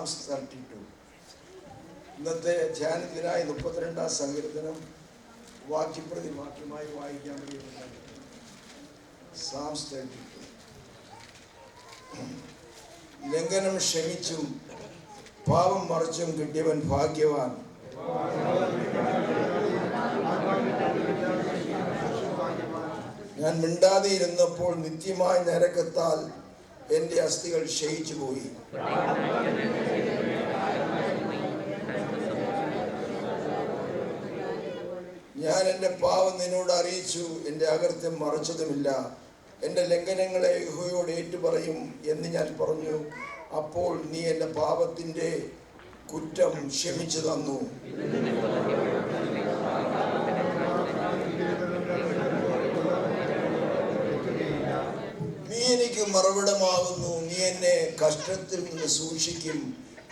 Psalms 32. ഇന്നത്തെ ധ്യാനത്തിനായി 32-ാം സങ്കീർത്തനം വാക്യപ്രതി വാക്യമായി വായിക്കാൻ കഴിയുന്നത്. Psalms 32. ലംഘനം ക്ഷമിച്ചും പാപം മറിച്ചും കിട്ടിയവൻ ഭാഗ്യവാൻ. ഞാൻ മിണ്ടാതെ ഇരുന്നപ്പോൾ നിത്യമായ നരകത്താൽ എൻ്റെ അസ്ഥികൾ ക്ഷയിച്ചു പോയി. ഞാൻ എൻ്റെ പാവം നിന്നോട് അറിയിച്ചു, എൻ്റെ അകൃത്യം മറച്ചതുമില്ല. എൻ്റെ ലംഘനങ്ങളെ യഹോവയോട് ഏറ്റുപറയും എന്ന് ഞാൻ പറഞ്ഞു. അപ്പോൾ നീ എൻ്റെ പാപത്തിൻ്റെ കുറ്റം ക്ഷമിച്ചു തന്നു. നീ എനിക്ക് മറുപടമാകുന്നു. നീ എന്നെ കഷ്ടത്തിൽ നിന്ന് സൂക്ഷിക്കും.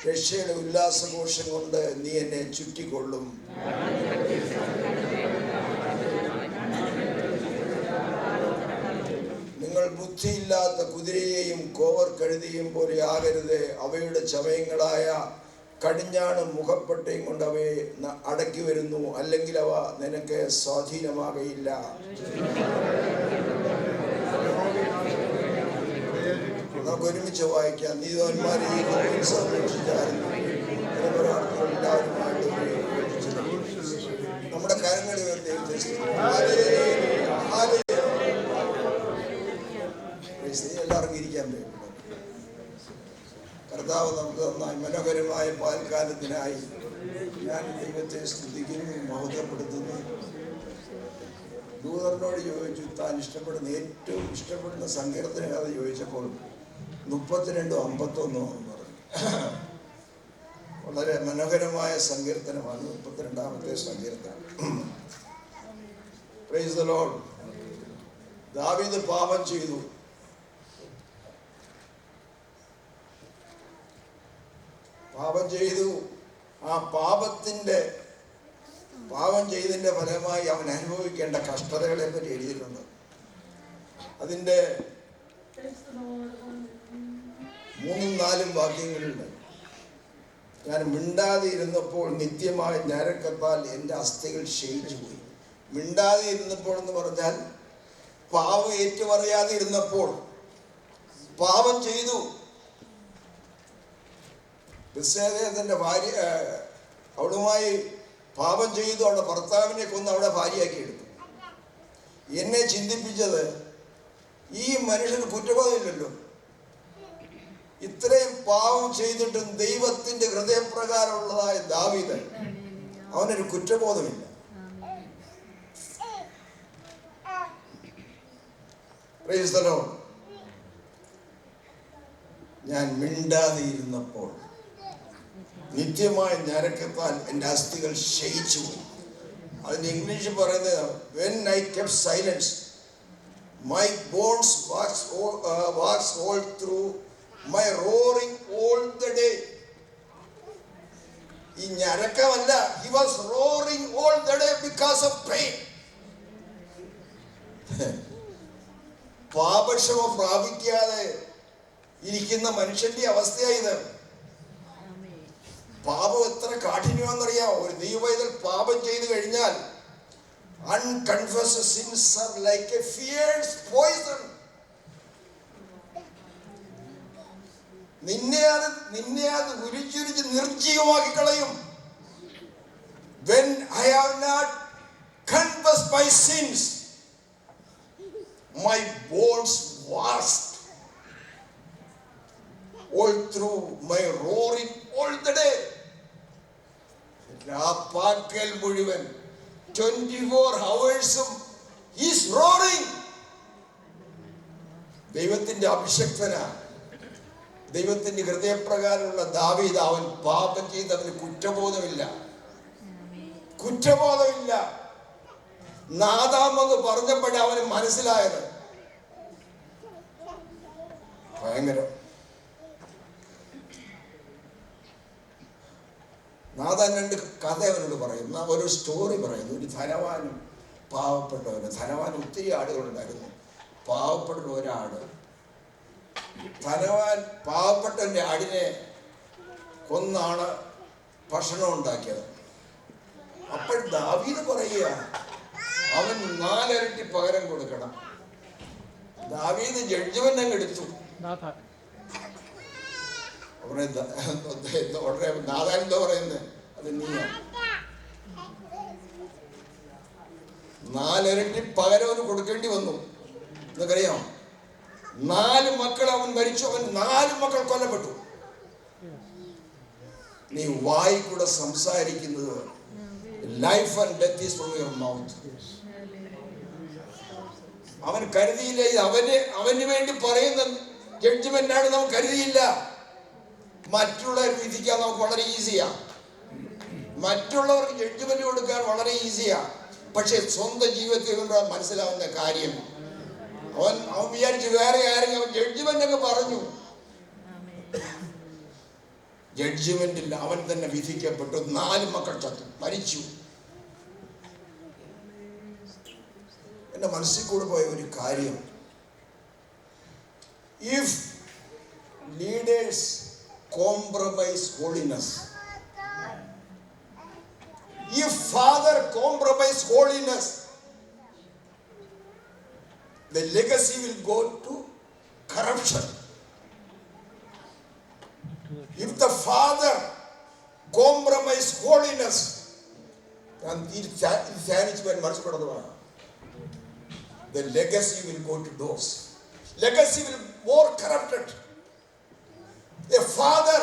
രക്ഷയുടെ ഉല്ലാസഘോഷം കൊണ്ട് നീ എന്നെ ചുറ്റിക്കൊള്ളും. നിങ്ങൾ ബുദ്ധിയില്ലാത്ത കുതിരയെയും കോവർ കഴുതയെയും പോലെ ആകരുത്. അവയുടെ ചമയങ്ങളായ കടിഞ്ഞാണും മുഖപ്പട്ടയും കൊണ്ട് അവയെ അടക്കി വരുന്നു, അല്ലെങ്കിൽ അവ നിനക്ക് സ്വാധീനമാകയില്ല. നമുക്ക് ഒരുമിച്ച് വായിക്കാം. നീതിമാന്മാരെ നമ്മുടെ കരങ്ങളിൽ എല്ലാവർക്കും ഇരിക്കാൻ പറ്റും. കർത്താവ് നമുക്ക് നന്നായി മനോഹരമായ പാൽക്കാലത്തിനായി ഞാൻ ദൈവത്തെ സ്തുതിക്കുന്നു, മഹത്വപ്പെടുത്തുന്നു. ദൂതറിനോട് ചോദിച്ചു താൻ ഇഷ്ടപ്പെടുന്ന ഏറ്റവും ഇഷ്ടപ്പെടുന്ന സങ്കീർത്തനം കഥ ചോദിച്ചപ്പോൾ 32:51 പറഞ്ഞു. വളരെ മനോഹരമായ സങ്കീർത്തനമാണ് 32-ാമത്തെ സങ്കീർത്തനം. Praise the Lord. ദാവീദ് പാപം ചെയ്തു. ആ പാപം ചെയ്തതിൻ്റെ ഫലമായി അവൻ അനുഭവിക്കേണ്ട കഷ്ടതകളെ പറ്റി എഴുതിയിട്ടുണ്ട്. അതിൻ്റെ 3-4 വാക്യങ്ങളുണ്ട്. ഞാൻ മിണ്ടാതെ ഇരുന്നപ്പോൾ നിത്യമായ നരകത്താൽ എൻ്റെ അസ്ഥികൾ ക്ഷയിച്ചു പോയി. മിണ്ടാതെ ഇരുന്നപ്പോൾ എന്ന് പറഞ്ഞാൽ പാവം ഏറ്റുപറയാതെ ഇരുന്നപ്പോൾ. പാപം ചെയ്തു. തൻ്റെ ഭാര്യ അവളുമായി പാപം ചെയ്തു. അവളുടെ ഭർത്താവിനെ കൊന്ന് അവളെ ഭാര്യയാക്കി എടുത്തു. എന്നെ ചിന്തിപ്പിച്ചത്, ഈ മനുഷ്യന് കുറ്റബോധമില്ലല്ലോ. ഇത്രയും പാവം ചെയ്തിട്ടും ദൈവത്തിന്റെ ഹൃദയപ്രകാരമുള്ളതായ ദാവീദ്, അവനൊരു കുറ്റബോധമില്ല. Praise the Lord. ഞാൻ മിണ്ടാതെ ഇരുന്നപ്പോൾ നിത്യമായ നരകത്താൽ എൻ്റെ അസ്ഥികൾ ക്ഷയിച്ചു പോയി. അതിന് ഇംഗ്ലീഷ് പറയുന്നത്, when I kept silence, my bones waxed all through my roaring all the day. ഈ ഞരക്കമല്ല, he was roaring all the day because of pain. പാപക്ഷമ പ്രാപിക്കാതെ ഇരിക്കുന്ന മനുഷ്യന്റെ അവസ്ഥയായത്. പാപം എത്ര കാഠിന്യമാണെന്നറിയാമോ? ഒരു ദൈവവൈതൽ പാപം ചെയ്തു കഴിഞ്ഞാൽ unconfessed sins are like a fierce poison. നിന്നെ അത് ഉരിച്ചുരിച്ച് നിർജീവമാക്കി കളയും. When I have not confessed my sins, my bones waxed all through my roaring all the day. പകൽ മുഴുവൻ 24 hours-ഉം he's roaring. ദൈവത്തിന്റെ അഭിഷക്തനാ, ദൈവത്തിന്റെ ഹൃദയപ്രകാരമുള്ള ദാവീദ്. അവൻ പാപം ചെയ്തവന് കുറ്റബോധമില്ല. നാദാമെന്ന് പറഞ്ഞപ്പോഴേ അവന് മനസ്സിലായത്. ഭയങ്കരം. നാദാൻ 2 കഥ അവനോട് പറയുന്നു. ഒരു സ്റ്റോറി പറയുന്നു. ഒരു ധനവാനും പാവപ്പെട്ടവന്. ധനവാൻ ഒത്തിരി ആടുകളുണ്ടായിരുന്നു. പാവപ്പെട്ട ഒരാട്. ധനവാൻ പാവപ്പെട്ടവന്റെ ആടിനെ കൊന്നാണ് ഭക്ഷണം ഉണ്ടാക്കിയത്. അപ്പോൾ ദാവീദ് പറയുക, അവൻ 4 ഇരട്ടി പകരം കൊടുക്കണം. ദാവീദ് ജഡ്ജ്മെന്റ് അങ്ങ് എടുത്തു. ഉടനെ നാഥാൻ എന്താ പറയുന്നത്? അത് നീയാണ്. 4 ഇരട്ടി പകരം അവന് കൊടുക്കേണ്ടി വന്നു. എന്നറിയാം, 4 മക്കൾ അവൻ മരിച്ചു. അവൻ 4 മക്കൾ കൊല്ലപ്പെട്ടു. നീ വായി കൂടെ സംസാരിക്കുന്നത്, life and death is from your mouth. അവൻ കരുതിയില്ല, അവന് വേണ്ടി പറയുന്ന ജഡ്ജ്മെന്റ് ആണ് നമുക്ക് കരുതിയില്ല. മറ്റുള്ളവർ വിധിക്കാൻ നമുക്ക് വളരെ ഈസിയാ, മറ്റുള്ളവർക്ക് ജഡ്ജ്മെന്റ് കൊടുക്കാൻ വളരെ ഈസിയാ. പക്ഷെ സ്വന്തം ജീവിതത്തിൽ മനസ്സിലാവുന്ന കാര്യം, അവൻ വിചാരിച്ചു വേറെ ആരെങ്കിലും അവൻ ജഡ്ജ്മെന്റ് ഒക്കെ പറഞ്ഞു. ജഡ്ജ്മെന്റിൽ അവൻ തന്നെ വിധിക്കപ്പെട്ടു. 4 മക്കൾ ചത്തു, മരിച്ചു. എന്റെ മനസ്സിൽ കൂടെ പോയ ഒരു കാര്യം, if leaders compromise holiness, if father compromise holiness, the legacy will go to corruption. If the father compromise holiness, the legacy will go to those. Legacy will be more corrupted. A father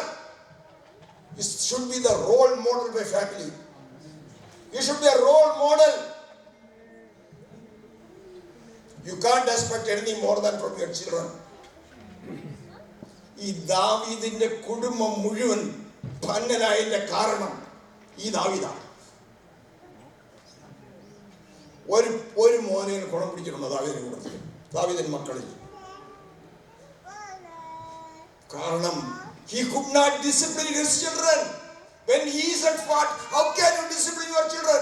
should be the role model of a family. You should be a role model. You can't expect anything more than from your children. ഈ ദാവീദിന്റെ കുടുംബം മുഴുവൻ ഭംഗനായതിന്റെ കാരണം ഈ ദാവീദാണ്. ഒരു മോനെ ഗുണം പിടിച്ചിട്ടുണ്ട് ദാവീദിന്റെ കുടുംബത്തിൽ, ദാവീദിന്റെ മക്കളിൽ. കാരണം he could not discipline his children. When he is at fault, how can you discipline your children?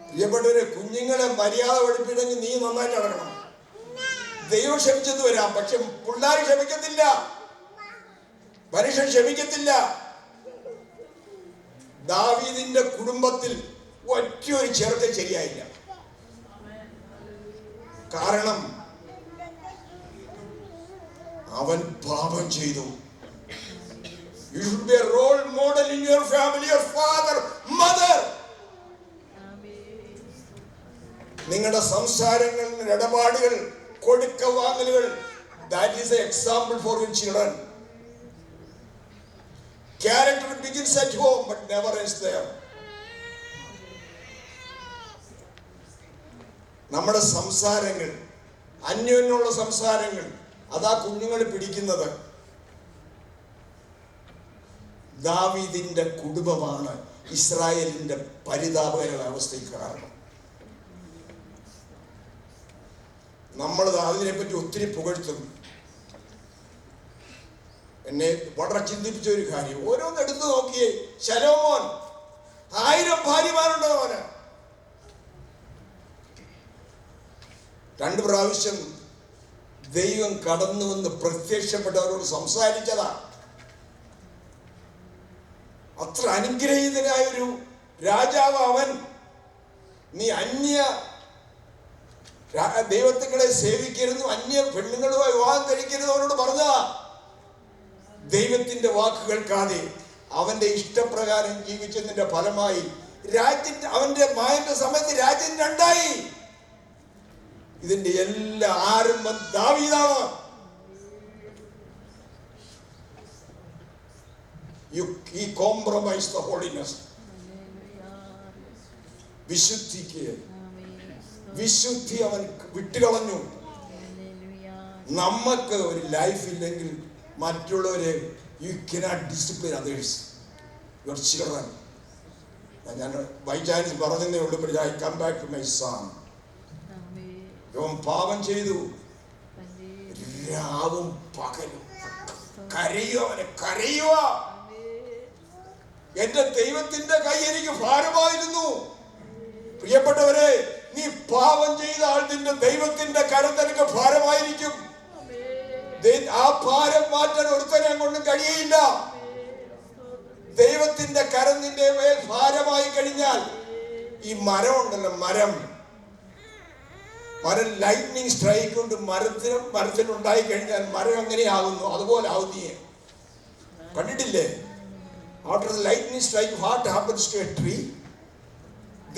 പ്രിയപ്പെട്ടവരെ, കുഞ്ഞുങ്ങളെ മര്യാദ പഠിപ്പിക്കണമെങ്കിൽ നീ നന്നായിട്ട് നടക്കണം. ദൈവം ക്ഷമിച്ചെന്ന് വരാം, പക്ഷെ പിള്ളേർ ക്ഷമിക്കത്തില്ല, മനുഷ്യൻ ക്ഷമിക്കത്തില്ല. ദാവീദിന്റെ കുടുംബത്തിൽ ഒറ്റയൊരു ചെറുക്കൻ ശരിയായില്ല. കാരണം അവൻ പാപം ചെയ്തു. You should be a role model in your family, your father, mother. നിങ്ങളുടെ സംസാരങ്ങൾ, ഇടപാടുകൾ, കൊടുക്ക വാങ്ങലുകൾ, that is an example for your children. Character begins at home but never ends there. നമ്മുടെ സംസാരങ്ങൾ, അന്യോന്യമുള്ള സംസാരങ്ങൾ, അതാ കുഞ്ഞുങ്ങൾ പിടിക്കുന്നത്. ദാവീദിന്റെ കുടുംബമാണ് ഇസ്രായേലിന്റെ പരിതാപകരമായ അവസ്ഥയ്ക്ക് കാരണം. നമ്മൾ അതിനെ പറ്റി ഒത്തിരി പുകഴ്ത്തും. എന്നെ വളരെ ചിന്തിപ്പിച്ച ഒരു കാര്യം, ഓരോന്ന് എടുത്തു നോക്കിയേ. ശലോമോൻ 1000 ഭാര്യമാരുണ്ടോ അവന്? 2 പ്രാവശ്യം ദൈവം കടന്നു വന്ന് പ്രത്യക്ഷപ്പെട്ടവരോട് സംസാരിച്ചതാ. അത്ര അനുഗ്രഹീതനായൊരു രാജാവ് അവൻ. നീ അന്യ ദൈവത്തിങ്ങളെ സേവിക്കരുത്, അന്യ പെണ്ണുങ്ങളുമായി വിവാഹം കഴിക്കരുത് അവനോട് പറഞ്ഞതാ. ദൈവത്തിന്റെ വാക്ക് കേൾക്കാതെ അവന്റെ ഇഷ്ടപ്രകാരം ജീവിച്ചതിന്റെ ഫലമായി അവന്റെ മായന്റെ സമയത്ത് രാജ്യം 2ആയി. ഇതിന്റെ എല്ലാ ആരംഭം ദാവീദാണ്. He compromised the holiness. വിശുദ്ധി അവൻ വിട്ടുകളഞ്ഞു. നമുക്ക് ഒരു ലൈഫ് ഇല്ലെങ്കിൽ മറ്റുള്ളവരെ you cannot discipline others, your children. ഞാൻ ബൈ ചാൻസ് പറഞ്ഞതേ ഉള്ളൂ. I come back to my son. അവൻ പാപം ചെയ്തു, രാവും പകലും കരയുക. എന്റെ ദൈവത്തിന്റെ കൈ എനിക്ക് ഭാരമായിരുന്നു. പ്രിയപ്പെട്ടവരെ, നീ പാപം ചെയ്താൽ നിന്റെ ദൈവത്തിന്റെ കരം നിനക്ക് ഭാരമായിരിക്കും. ആ ഭാരം മാറ്റാൻ ഒരുത്തനെ കൊണ്ട് കഴിയില്ല. ദൈവത്തിന്റെ കരം നിന്റെ മേൽ ഭാരമായി കഴിഞ്ഞാൽ, ഈ മരം ഉണ്ടല്ലോ, മരം ലൈറ്റ്നിങ് സ്ട്രൈക്ക് കൊണ്ട് മരത്തിനുണ്ടായി കഴിഞ്ഞാൽ മരം എങ്ങനെയാകുന്നു അതുപോലെ ആവും. നീ കണ്ടിട്ടില്ലേ? After the lightning strike what happens to a tree?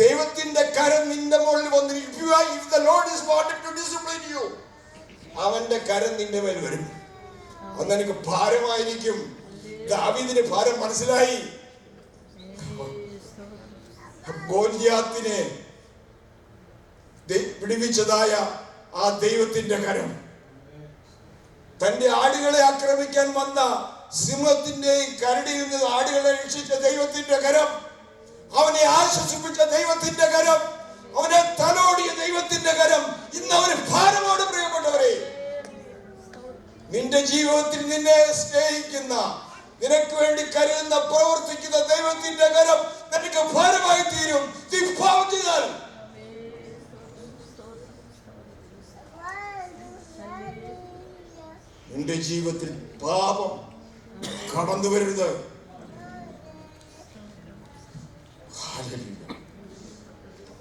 ദൈവത്തിന്റെ കരം നിന്റെ മുകളിൽ വന്നിരിക്കുക. If the Lord is wanted to discipline you, അവന്റെ കരം നിന്റെ മേൽ വരും. അന്ന് എനിക്ക് ഭാരമായിരിക്കും. ദാവീദിന് ഭാരം മനസ്സിലായി. ഗോലിയാത്തിനെ പിടിപ്പിച്ചതായ ആ ദൈവത്തിന്റെ കരം, തന്റെ ആടുകളെ ആക്രമിക്കാൻ വന്ന സിംഹത്തിന്റെയും കരടിയിൽ നിന്ന് ആടുകളെ രക്ഷിച്ച ദൈവത്തിന്റെ കരം, അവനെ ആശ്വസിപ്പിച്ച ദൈവത്തിന്റെ കരം, അവനെ തലോടിയ ദൈവത്തിന്റെ കരം ഇന്ന് അവന് ഭാരമാണ്. പ്രിയപ്പെട്ടവരെ, നിന്റെ ജീവിതത്തിൽ നിന്നെ സ്നേഹിക്കുന്ന, നിനക്ക് വേണ്ടി കരുതുന്ന, പ്രവർത്തിക്കുന്ന ദൈവത്തിന്റെ കരം നിനക്ക് ഭാരമായി തീരും. നീ പാപം ചെയ്താൽ നിന്റെ ജീവിതത്തിൽ പാപം കടന്നു വരരുത്.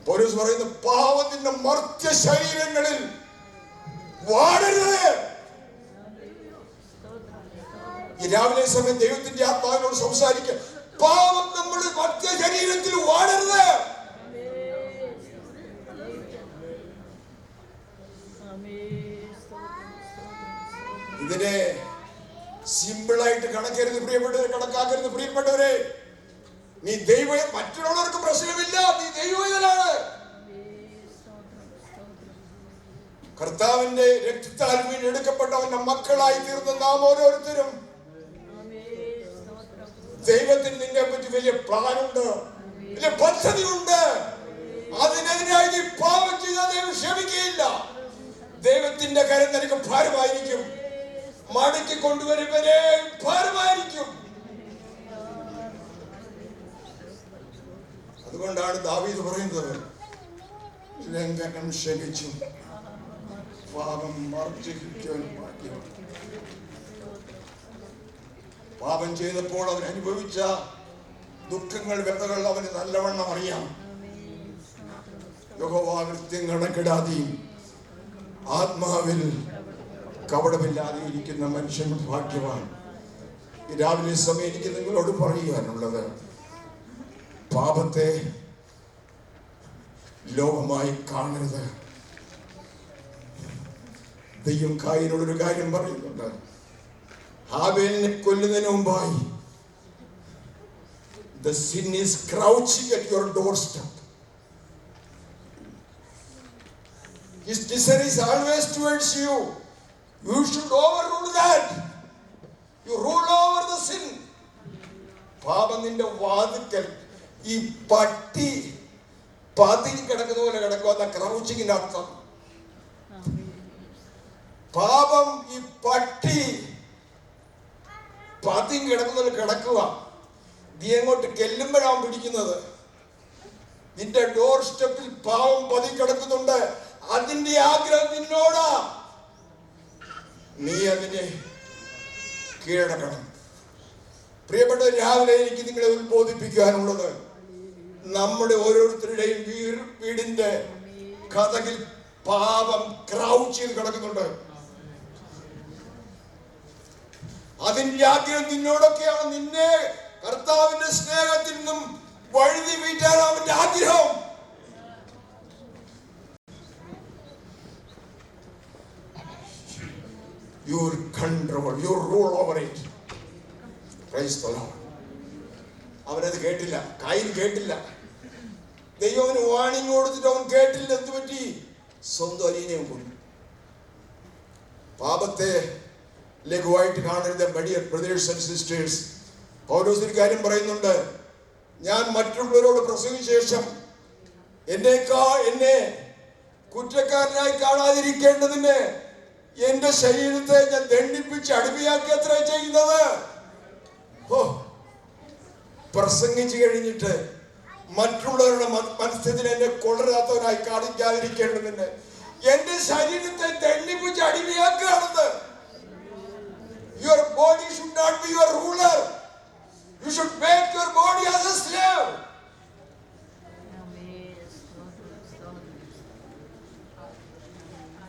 പൗലോസ് പറയുന്നു, പാവത്തിന്റെ മർത്യ ശരീരങ്ങളിൽ വാടരുത്. ഈ രാവിലെ സമയം ദൈവത്തിന്റെ ആത്മാവിനോട് സംസാരിക്കുക. പാവം നമ്മുടെ മർത്യ ശരീരത്തിൽ വാടരുത്. ഇതിനെ സിമ്പിളായിട്ട് കണക്കാക്കരുത് പ്രിയപ്പെട്ടവരെ. നീ മറ്റുള്ളവർക്ക് പ്രശ്നമില്ല, നീ ദൈവവേദനാണ്. കർത്താവിന്റെ രക്തത്താൽ വീണ്ടെടുക്കപ്പെട്ടവന്റെ മക്കളായി തീർന്ന നാം ഓരോരുത്തരും, ദൈവത്തിന് നിന്നെ പറ്റി വലിയ പ്ലാനുണ്ട്, വലിയ പദ്ധതിയുണ്ട്. അതിനെതിരായി നീ പാപം ചെയ്താൽ ദൈവം ക്ഷമിക്കുകയില്ല. ദൈവത്തിന്റെ കരം നിനക്ക് ഭാരമായിരിക്കും. മടക്കി കൊണ്ടുവരുവരെ ഭാരമായിരിക്കും. അതുകൊണ്ടാണ് ദാവീദ് പറയുന്നത്, ലംഘനം ക്ഷമിച്ചു, പാപം മറച്ചിരിക്കാൻ മാറ്റി. പാപം ചെയ്തപ്പോൾ അവൻ അനുഭവിച്ച ദുഃഖങ്ങൾ, വ്യതകൾ അവന് നല്ലവണ്ണം അറിയാം. യഹോവ കൃത്യം കണക്കിടാതെയും ആത്മാവിൽ കപടമില്ലാതെ ഇരിക്കുന്ന മനുഷ്യൻ ഭാഗ്യവാൻ. ഈ രാവിലെ സമയം എനിക്ക് നിങ്ങളോട് പറയുവാനുള്ളത്, പാപത്തെ ലോകമായി കാണരുത്. ദൈവം കായനോടൊരു കാര്യം പറയുന്നുണ്ട്. ഹാബേലിനെ കൊല്ലുന്നതിന് മുമ്പായി, the sin is crouching at your doorstep. His desire is always towards you. You should overrule that. You rule over the sin. പാപം നിന്റെ വാതിക്കൽ ഈ പട്ടി പതിഞ്ഞ് കിടക്കുന്ന പോലെ കിടക്കുക. ക്രൗച്ചിങ്ങിന്റെ അർത്ഥം, പാപം ഈ പട്ടി പതിഞ്ഞ് കിടക്കുന്ന പോലെ കിടക്കുക. നീ എങ്ങോട്ട് ചെല്ലുമ്പോഴാണ് പിടിക്കുന്നത്. നിന്റെ ഡോർ സ്റ്റെപ്പിൽ പാവം പതിഞ്ഞ് കിടക്കുന്നുണ്ട്. അതിന്റെ ആഗ്രഹം നിന്നോടാ. നീ അതിനെ കീഴടക്കണം. പ്രിയപ്പെട്ട, രാവിലെ എനിക്ക് നിങ്ങളെ ഉത്ബോധിപ്പിക്കാനുള്ളത്, നമ്മുടെ ഓരോരുത്തരുടെയും വീടിന്റെ കതകിൽ പാപം ക്രൗച്ച് ചെയ്ത് കിടക്കുന്നുണ്ട്. അതിന്റെ ആഗ്രഹം നിന്നോടൊക്കെയാണ്. നിന്നെ കർത്താവിന്റെ സ്നേഹത്തിൽ നിന്നും വഴുതി വീട്ടാൻ അവന്റെ ആഗ്രഹം. Your control, your rule over it. Praise the Lord. അവനത് കേട്ടില്ല, കായൻ കേട്ടില്ല. ദൈവം അവന് വാണിംഗ് കൊടുത്തിട്ട് അവൻ കേട്ടില്ല. എന്ത് പറ്റി? സ്വന്തം അനിയനെയും കൊന്നു. പാപത്തെ ലഘുവായിട്ട് കാണരുത്. ഡിയർ ബ്രദേഴ്സ് ആൻഡ് സിസ്റ്റേഴ്സ്, പൗലോസ് ഒരു കാര്യം പറയുന്നുണ്ട്. ഞാൻ മറ്റുള്ളവരോട് പ്രസംഗിച്ച ശേഷം എന്നെ കുറ്റക്കാരനായി കാണാതിരിക്കേണ്ടതിന് എന്റെ ശരീരത്തെ ഞാൻ ദണ്ഡിപ്പിച്ച് അടിമയാക്കി അത്ര ചെയ്യുന്നത്. പ്രസംഗിച്ചു കഴിഞ്ഞിട്ട് മറ്റുള്ളവരുടെ മനസ്ഥിതിൽ എന്നെ കൊള്ളരാത്തവനായി കാണിക്കാതിരിക്കേണ്ടതിന് എന്റെ ശരീരത്തെ ദണ്ഡിപ്പിച്ച് അടിമയാക്കുകയാണെന്ന്. should not be your ruler. You should make your body as a slave.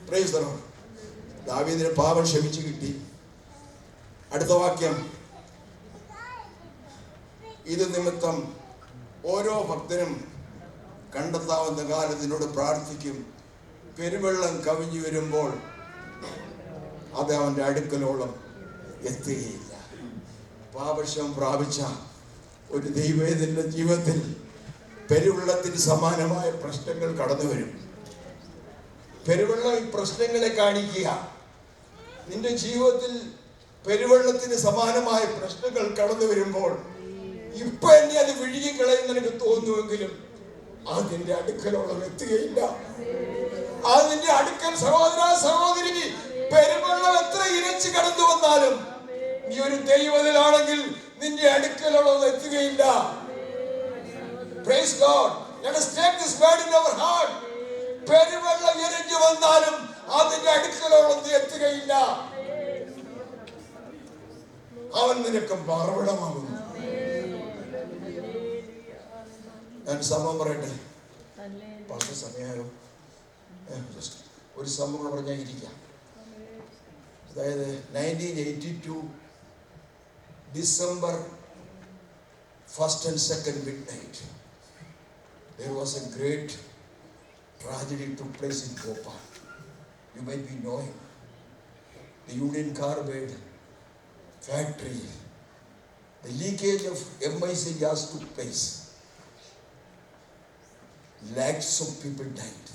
Praise the Lord. ദാവീദിന് പാപം ക്ഷമിച്ചു കിട്ടി. അടുത്ത വാക്യം, ഇത് നിമിത്തം ഓരോ ഭക്തനും കണ്ടെത്താവുന്ന കാലത്തിനോട് പ്രാർത്ഥിക്കും. പെരുവെള്ളം കവിഞ്ഞു വരുമ്പോൾ അത് അവൻ്റെ അടുക്കലോളം എത്തുകയില്ല. പാപക്ഷമം പ്രാപിച്ച ഒരു ദൈവത്തിന്റെ ജീവിതത്തിൽ പെരുവെള്ളത്തിന് സമാനമായ പ്രശ്നങ്ങൾ കടന്നു വരും. പെരുവെള്ളം ഈ പ്രശ്നങ്ങളെ കാണിക്കുക. നിന്റെ ജീവിതത്തിൽ പെരുവെള്ളത്തിന് സമാനമായ പ്രശ്നങ്ങൾ കടന്നു വരുമ്പോൾ ഇപ്പൊ എന്നെ അത് വിഴുകിക്കളയും നിനക്ക് തോന്നുമെങ്കിലും അതിന്റെ അടുക്കലോളം എത്തുകയില്ല. അതിന്റെ അടുക്കൽ സഹോദര സഹോദരി, പെരുവെള്ളം എത്ര ഇരച്ചു കടന്നു വന്നാലും നീ ഒരു ദൈവത്തിലാണെങ്കിൽ നിന്റെ അടുക്കലോളം എത്തുകയില്ല. Praise God. Let us take this word in our heart. പെരുവെള്ളം ഇരഞ്ഞു വന്നാലും അതിന്റെ അടുക്കലോളം എത്തുകയില്ല. അവൻ നിനക്ക് മറുപടമാകുന്നു. ഞാൻ സംഭവം പറയട്ടെ, പക്ഷെ സമയമായോ? ഒരു സംഭവം പറഞ്ഞാൽ ഇരിക്കാം. അതായത് 1982 December 1st and 2nd midnight, there was a great tragedy took place in Bhopal. You might be knowing the Union Carbide factory. The leakage of MIC gas took place. Lakhs of people died.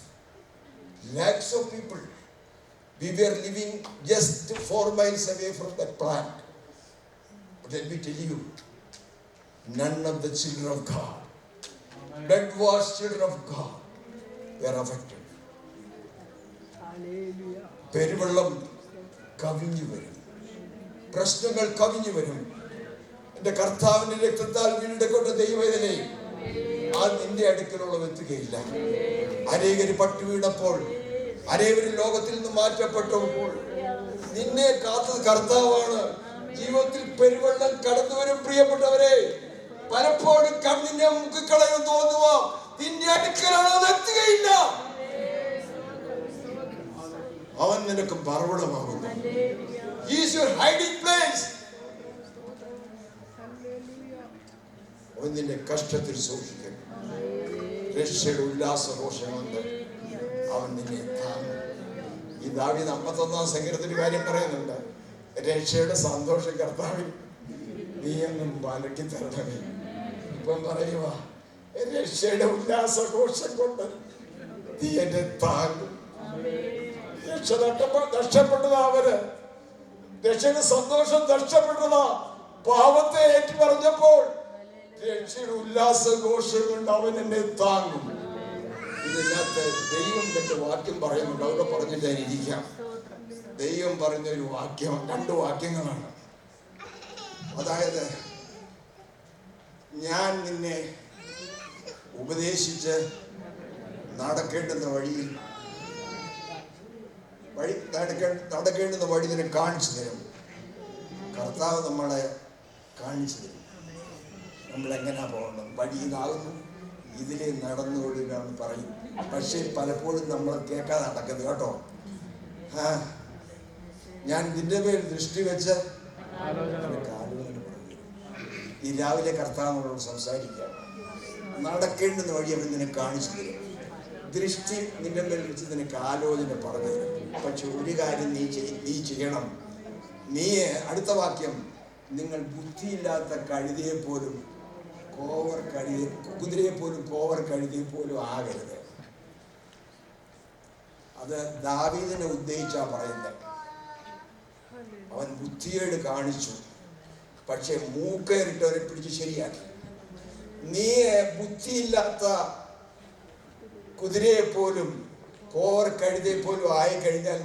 Lakhs of people. We were living just 4 miles away from that plant. But let me tell you, none of the children of God, blood-washed children of God, were affected. പെരുവെള്ളം കവിഞ്ഞു വരും, പ്രശ്നങ്ങൾ കവിഞ്ഞു വരും. എന്റെ കർത്താവിന്റെ രക്തത്താൽ വീണ്ടെടുക്കപ്പെട്ട ദൈവവേദനയെ ആ നിന്റെ അടുക്കലോളം എത്തുകയില്ല. അനേകര് പട്ടു വീണപ്പോൾ, അനേകര് ലോകത്തിൽ നിന്ന് മാറ്റപ്പെട്ടപ്പോൾ നിന്നെ കാത്തത് കർത്താവാണ്. ജീവിതത്തിൽ പെരുവെള്ളം കടന്നു വരും പ്രിയപ്പെട്ടവരെ. പലപ്പോഴും കണ്ണിനെ മുക്കിക്കളയും തോന്നുക, നിന്റെ അടുക്കലോളം എത്തുകയില്ല. അവൻ നിനക്ക് മറുപടമാകുന്നു. He is your hiding place. അവൻ നിന്നെ കഷ്ടത്തിൽ സൂക്ഷിക്കും. രക്ഷയുടെ ഉല്ലാസഘോഷം കൊണ്ട് അവൻ നിന്നെ താങ്ങും. ഈ ദാവീദ് 51-ാം സങ്കീർത്തനത്തിന്റെ കാര്യം പറയുന്നുണ്ട്. രക്ഷയുടെ സന്തോഷം കർത്താവിൽ നീ എന്നും പാലക്കി തരണമേ. ഇപ്പം പറയുക, രക്ഷയുടെ ഉല്ലാസഘോഷം കൊണ്ട് നീ എന്നെ താങ്ങും. രക്ഷ നഷ്ടപ്പെട്ടതാ അവര്. രക്ഷയുടെ സന്തോഷം നഷ്ടപ്പെട്ടതാ. പാപത്തെ ഏറ്റു പറഞ്ഞപ്പോൾ രക്ഷയുടെ ഉല്ലാസഘോഷം കൊണ്ട് അവൻ എന്നെ താങ്ങും. ഇതിനകത്ത് ദൈവം എന്റെ വാക്യം പറയുന്നുണ്ട്. അവിടെ പറഞ്ഞിട്ട് ഇരിക്കാം. ദൈവം പറയുന്ന ഒരു വാക്യം, 2 വാക്യങ്ങളാണ്. അതായത്, ഞാൻ നിന്നെ ഉപദേശിച്ച് നടക്കേണ്ടുന്ന വഴി നിന്നെ കാണിച്ചു തരും. കർത്താവ് നമ്മളെ കാണിച്ചു തരും. നമ്മളെങ്ങനെയാ പോകണം, വഴി ഇതാകുന്നു, ഇതിലെ നടന്നുകൊടുക്കാന്ന് പറയും. പക്ഷെ പലപ്പോഴും നമ്മൾ കേൾക്കാതെ നടക്കുന്നത് കേട്ടോ. ഞാൻ നിന്റെ പേര് ദൃഷ്ടി വെച്ച് ഈ രാവിലെ കർത്താവിനോട് സംസാരിക്കാം. നടക്കേണ്ടുന്ന വഴി അവൻ നിന്നെ കാണിച്ചു തരും. ദൃഷ്ടി നിന്റെ മേൽ വെച്ച് നിനക്ക് ആലോചന പറഞ്ഞു തരും. പക്ഷെ ഒരു കാര്യം നീ ചെയ്യണം. നീ, അടുത്ത വാക്യം, നിങ്ങൾ ബുദ്ധിയില്ലാത്ത കഴുതയെ പോലും കുതിരയെ പോലും കോവർ കഴുതയെ പോലും ആകരുത്. അത് ദാവീദിനെ ഉദ്ദേശിച്ചാ പറയുന്നത്. അവൻ ബുദ്ധിയേട് കാണിച്ചു, പക്ഷെ മൂക്കേറിട്ടവരെ പിടിച്ച് ശരിയാക്കി. നീ ബുദ്ധിയില്ലാത്ത കുതിരയെ പോലും കോവർ കഴുതയെ പോലും ആയി കഴിഞ്ഞാൽ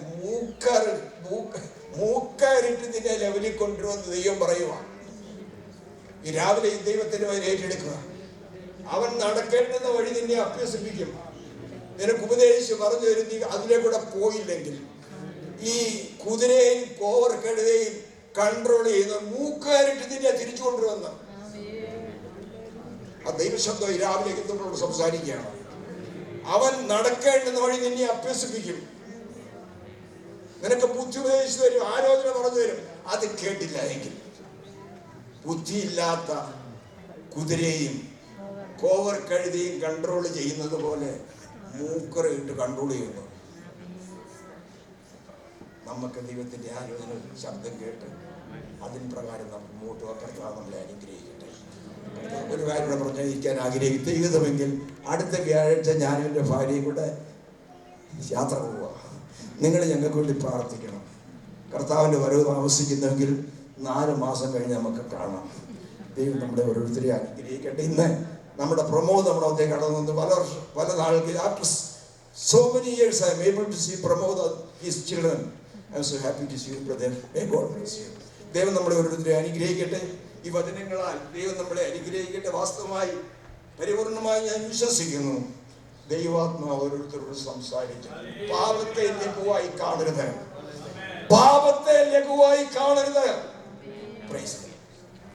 മൂക്കാറിട്ട് നിന്നെ ലെവലിൽ കൊണ്ടുവന്ന് ദൈവം പറയുക. ഈ രാവിലെ ഈ ദൈവത്തിന് വരെ ഏറ്റെടുക്കുക. അവൻ നടക്കേണ്ടുന്ന വഴി നിന്നെ അഭ്യസിപ്പിക്കും. നിനക്ക് ഉപദേശിച്ച് പറഞ്ഞു തരും. നീ അതിലെ കൂടെ പോയില്ലെങ്കിൽ ഈ കുതിരയും കോവർ കഴുതയും കൺട്രോൾ ചെയ്യുന്ന മൂക്കാരിട്ട് നിന്നെ തിരിച്ചു കൊണ്ടുവന്ന ആ ദൈവശബ്ദം ഈ രാവിലെ എത്തുന്നവരോട് സംസാരിക്കുകയാണ്. അവൻ നടക്കേണ്ടുന്ന വഴി നിന്നെ അഭ്യസിപ്പിക്കും. നിനക്ക് ബുദ്ധി ഉപദേശിച്ചു തരും, ആലോചന പറഞ്ഞു തരും. അത് കേട്ടില്ല എങ്കിൽ ബുദ്ധിയില്ലാത്ത കുതിരയും കോവർ കഴുതിയും കൺട്രോൾ ചെയ്യുന്നത് പോലെ മൂക്കറ ഇട്ട് കൺട്രോൾ ചെയ്യുന്നു. നമുക്ക് ദൈവത്തിന്റെ ആലോചന ശബ്ദം കേട്ട് അതിന് പ്രകാരം നമുക്ക് മുമ്പോട്ട് കർത്താവ് നമ്മളെ അനുഗ്രഹിക്കട്ടെ. ഒരു കാര്യം കൂടെ പറഞ്ഞിരിക്കാൻ ആഗ്രഹിക്കുമെങ്കിൽ അടുത്ത വ്യാഴാഴ്ച ഞാനും എൻ്റെ ഭാര്യയും കൂടെ യാത്ര പോവുക. നിങ്ങൾ ഞങ്ങൾക്ക് വേണ്ടി പ്രാർത്ഥിക്കണം. കർത്താവിൻ്റെ വരവ് താമസിക്കുന്നെങ്കിൽ 4 മാസം കഴിഞ്ഞ് നമുക്ക് കാണാം. ദൈവം നമ്മുടെ ഓരോരുത്തരെ അനുഗ്രഹിക്കട്ടെ. ഇന്ന് നമ്മുടെ പ്രമോദ് നമ്മുടെ ഒത്തേ കടന്നു പല നാൾക്ക് after so many years I am able to see Pramod his children. I am so happy to see you, brother. May God bless you. ദൈവം നമ്മളെ ഓരോരുത്തരെ അനുഗ്രഹിക്കട്ടെ. ഈ വചനങ്ങളാൽ ദൈവം നമ്മളെ അനുഗ്രഹിക്കട്ടെ. വാസ്തവമായി പരിപൂർണമായി ഞാൻ വിശ്വസിക്കുന്നു ദൈവാത്മാവ് ഓരോരുത്തരോട് സംസാരിച്ചു. പാപത്തെ ലഘുവായി കാണരുത്, പാപത്തെ ലഘുവായി കാണരുത്. Praise